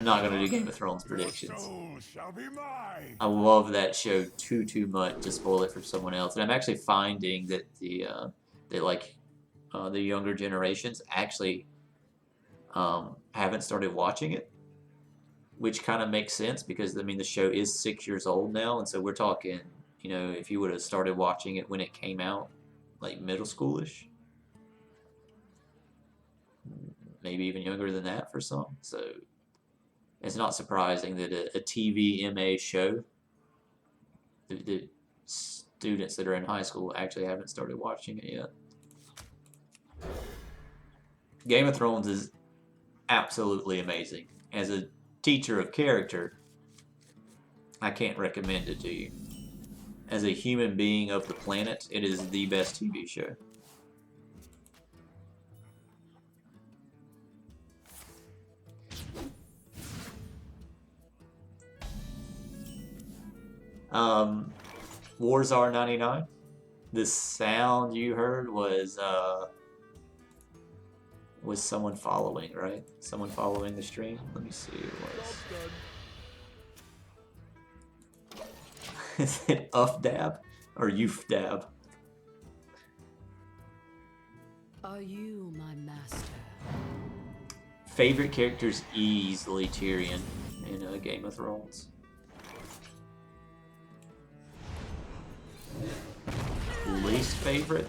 I'm not gonna do Game of Thrones predictions. Soul shall be mine. I love that show too much to spoil it for someone else, and I'm actually finding that the younger generations actually haven't started watching it, which kind of makes sense because I mean the show is 6 years old now, and so we're talking, if you would have started watching it when it came out, like middle schoolish, maybe even younger than that for some. So it's not surprising that a TVMA show, the students that are in high school actually haven't started watching it yet. Game of Thrones is absolutely amazing. As a teacher of character, I can't recommend it to you. As a human being of the planet, it is the best TV show. Warzar 99. The sound you heard was someone following, right? Someone following the stream. Let me see who it was. Is it Ufdab or Ufdab? Are you my master? Favorite characters easily Tyrion in Game of Thrones. Least favorite?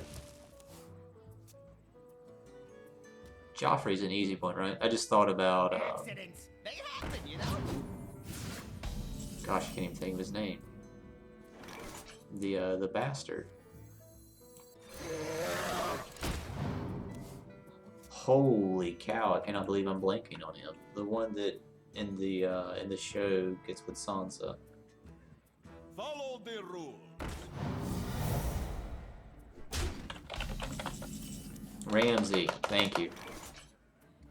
Joffrey's an easy one, right? I just thought about. Accidents. They happen, you know. Gosh, I can't even think of his name. The bastard. Holy cow! I cannot believe I'm blanking on him. The one that in the show gets with Sansa. Follow the rules. Ramsay, thank you.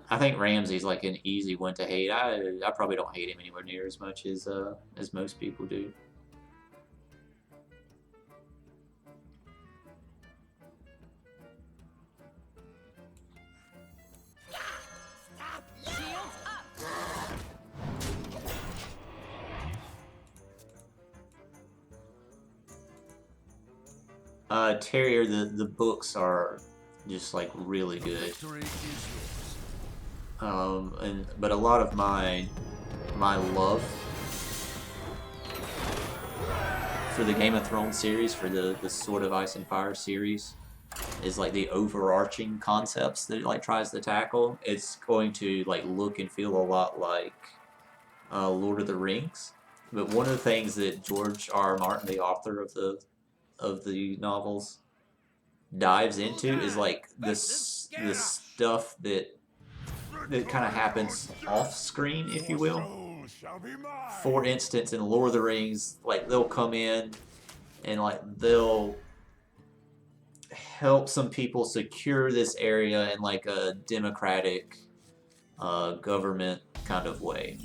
I think Ramsay's like an easy one to hate. I probably don't hate him anywhere near as much as most people do. Shields up! Terrier, the books are just like really good. Victory is yours. But a lot of my love for the Game of Thrones series, for the Sword of Ice and Fire series, is like the overarching concepts that it like tries to tackle. It's going to like look and feel a lot like Lord of the Rings. But one of the things that George R. R. Martin, the author of the novels, dives into is like the stuff that kind of happens off screen, if you will. Soul shall be mine. For instance, in Lord of the Rings, like they'll come in and like they'll help some people secure this area in like a democratic government kind of way.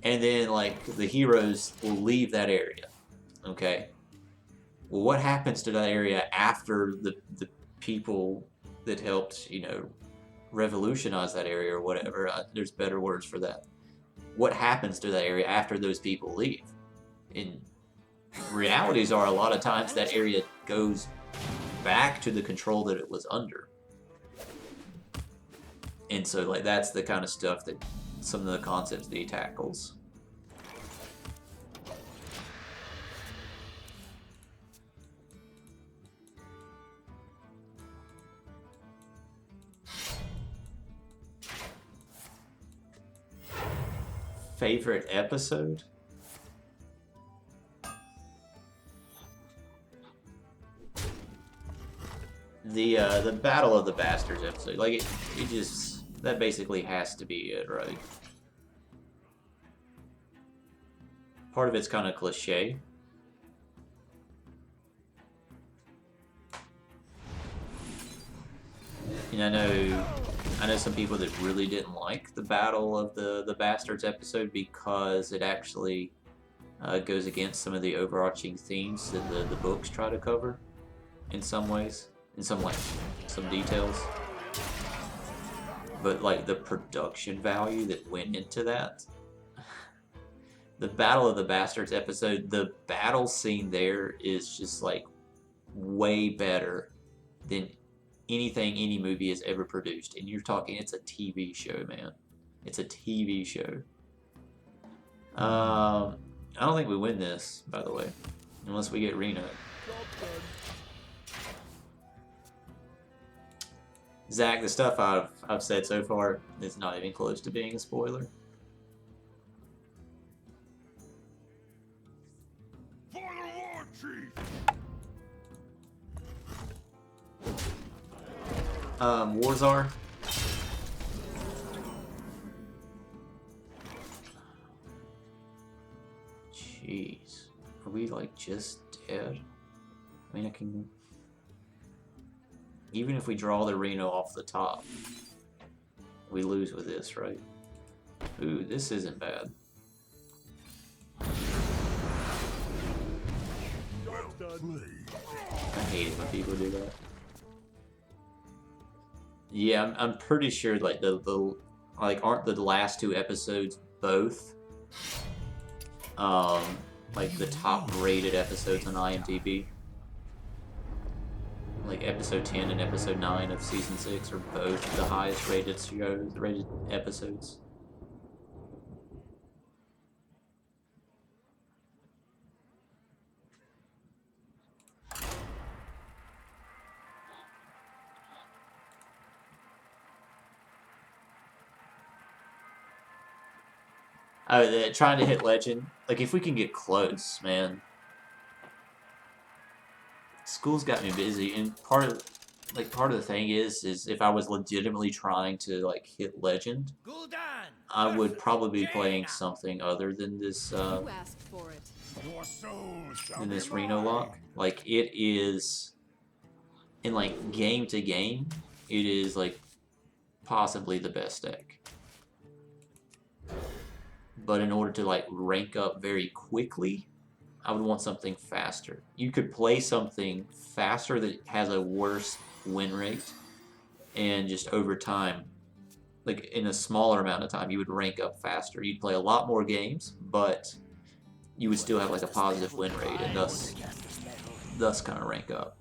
And then like the heroes will leave that area. Okay. Well, what happens to that area after the people that helped, revolutionize that area or whatever? There's better words for that. What happens to that area after those people leave? In realities are a lot of times that area goes back to the control that it was under. And so like that's the kind of stuff that some of the concepts that he tackles. Favorite episode? The Battle of the Bastards episode. Like it just that basically has to be it, right? Part of it's kind of cliche. And I know some people that really didn't like the Battle of the Bastards episode because it actually goes against some of the overarching themes that the books try to cover in some ways, in some details. but like the production value that went into that. The Battle of the Bastards episode, the battle scene there is just like way better than anything any movie has ever produced. And you're talking, it's a TV show, man. It's a TV show. I don't think we win this, by the way, unless we get Reno. Zach, the stuff I've said so far is not even close to being a spoiler. For the war chief! Warzar. Jeez. Are we like just dead? I mean, I can... Even if we draw the Reno off the top, we lose with this, right? Ooh, this isn't bad. Well done. I hate it when people do that. Yeah, I'm pretty sure like the like aren't the last two episodes both like the top rated episodes on IMDb? Like episode 10 and episode 9 of season 6 are both the highest rated shows, rated episodes. Oh, trying to hit legend. Like if we can get close, man. School's got me busy, and part of the thing is if I was legitimately trying to like hit legend, I would probably be playing something other than this You asked for it. Your soul shall than be this Reno mine. lock. Like it is, in like game to game, it is like possibly the best deck. But in order to like rank up very quickly, I would want something faster. You could play something faster that has a worse win rate, and just over time, like in a smaller amount of time, you would rank up faster. You'd play a lot more games, but you would still have like a positive win rate, and thus kind of rank up.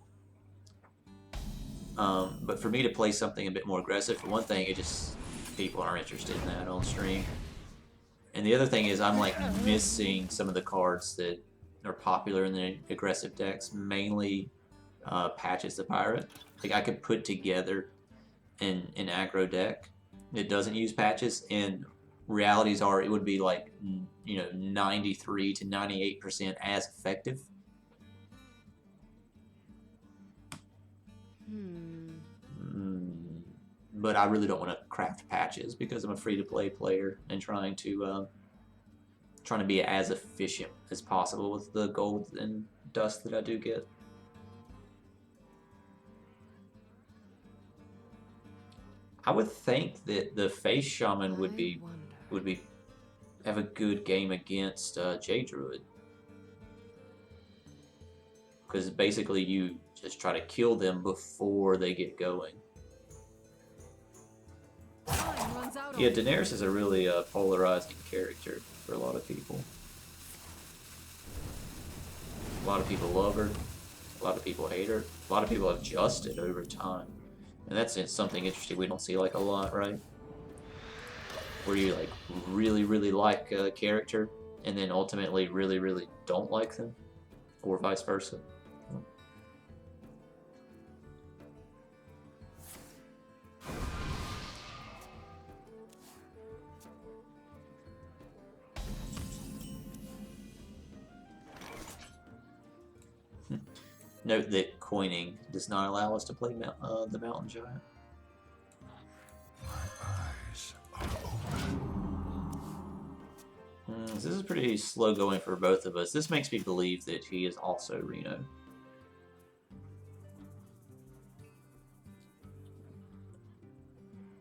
But for me to play something a bit more aggressive, for one thing, it just people aren't interested in that on stream. And the other thing is I'm like missing some of the cards that are popular in the aggressive decks, mainly Patches the Pirate. Like I could put together an aggro deck that doesn't use patches, and realities are it would be like 93 to 98% as effective. But I really don't want to craft patches because I'm a free-to-play player and trying to be as efficient as possible with the gold and dust that I do get. I would think that the Face Shaman would have a good game against Jade Druid, because basically you just try to kill them before they get going. Yeah, Daenerys is a really polarizing character for a lot of people. A lot of people love her, a lot of people hate her, a lot of people have adjusted over time. And that's something interesting we don't see like a lot, right? Where you like really, really like a character and then ultimately really, really don't like them, or vice versa. Note that coining does not allow us to play the Mountain Giant. My eyes are open. This is pretty slow going for both of us. This makes me believe that he is also Reno.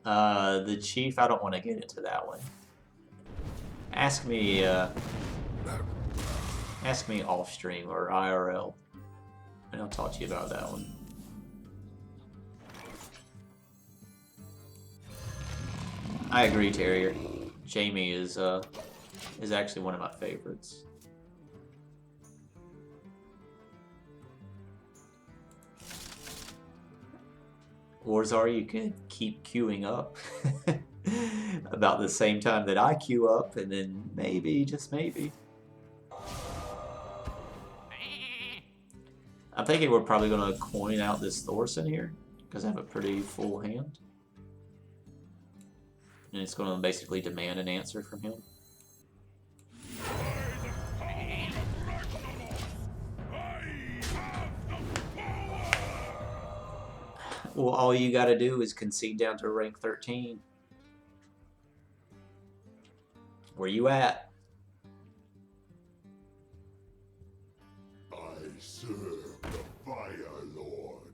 The Chief, I don't want to get into that one. Ask me off stream or IRL. And I'll talk to you about that one. I agree, Terrier. Jamie is actually one of my favorites. Warzar, you could keep queuing up about the same time that I queue up, and then maybe, just maybe. I'm thinking we're probably going to coin out this Thorson here, because I have a pretty full hand. And it's going to basically demand an answer from him. Well, all you got to do is concede down to rank 13. Where you at? I serve the Fire Lord.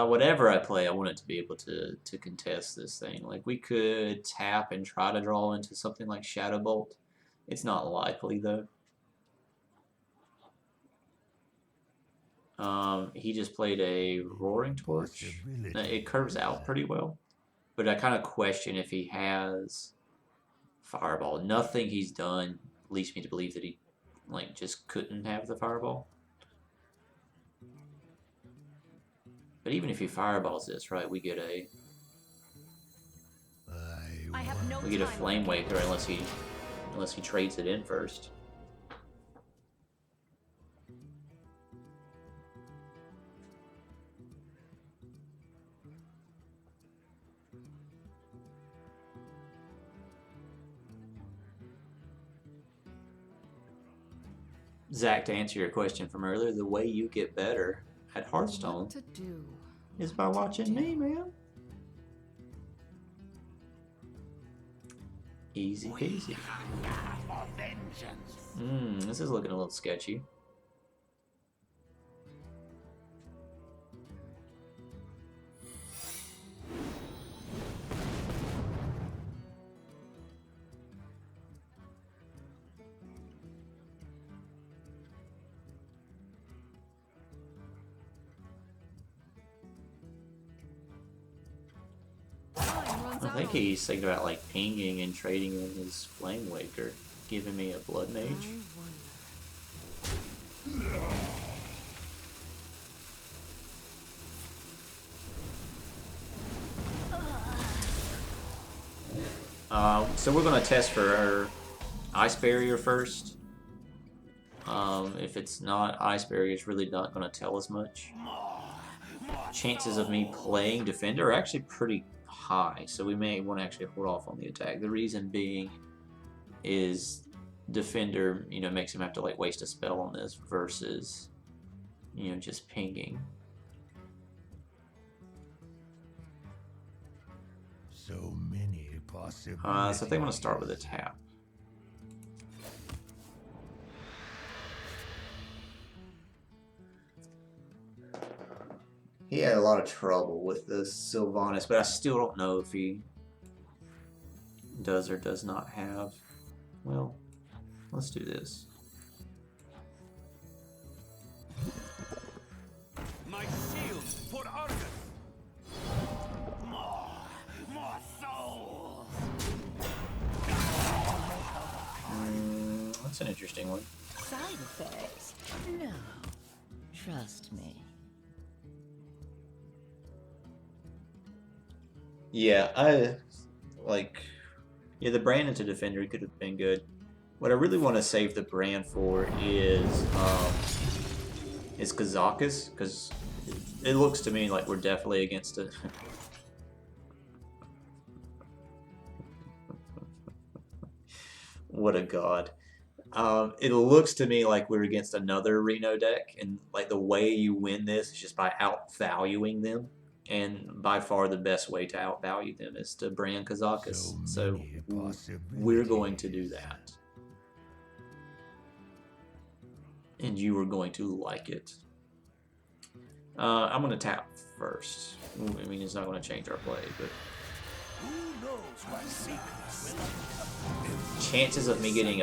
Whatever I play, I want it to be able to contest this thing. Like, we could tap and try to draw into something like Shadow Bolt. It's not likely, though. He just played a Roaring Torch. It curves out pretty well. But I kind of question if he has Fireball. Nothing he's done leads me to believe that he just couldn't have the Fireball. But even if he fireballs this, right, we get a Flame Waker unless he trades it in first. Zach, to answer your question from earlier, the way you get better at Hearthstone is by watching me, man. Easy peasy. This is looking a little sketchy. I think he's thinking about like pinging and trading in his Flame Waker, giving me a Blood Mage. So we're going to test for our Ice Barrier first. If it's not Ice Barrier, it's really not going to tell us much. Chances of me playing Defender are actually pretty high, so we may want to actually hold off on the attack. The reason being is Defender, makes him have to like waste a spell on this versus, just pinging. So many possibilities. So I think I'm going to start with a tap. He had a lot of trouble with the Sylvanas, but I still don't know if he does or does not have. Well, let's do this. My shield for Argus. More souls. That's an interesting one. Side effects? No. Trust me. Yeah, the brand into Defender could have been good. What I really want to save the brand for is Kazakus, because it looks to me like we're definitely against it. What a god. It looks to me like we're against another Reno deck, and like the way you win this is just by outvaluing them. And by far the best way to outvalue them is to brand Kazakus. So we're going to do that. And you are going to like it. I'm going to tap first. I mean, it's not going to change our play, but Chances of me getting a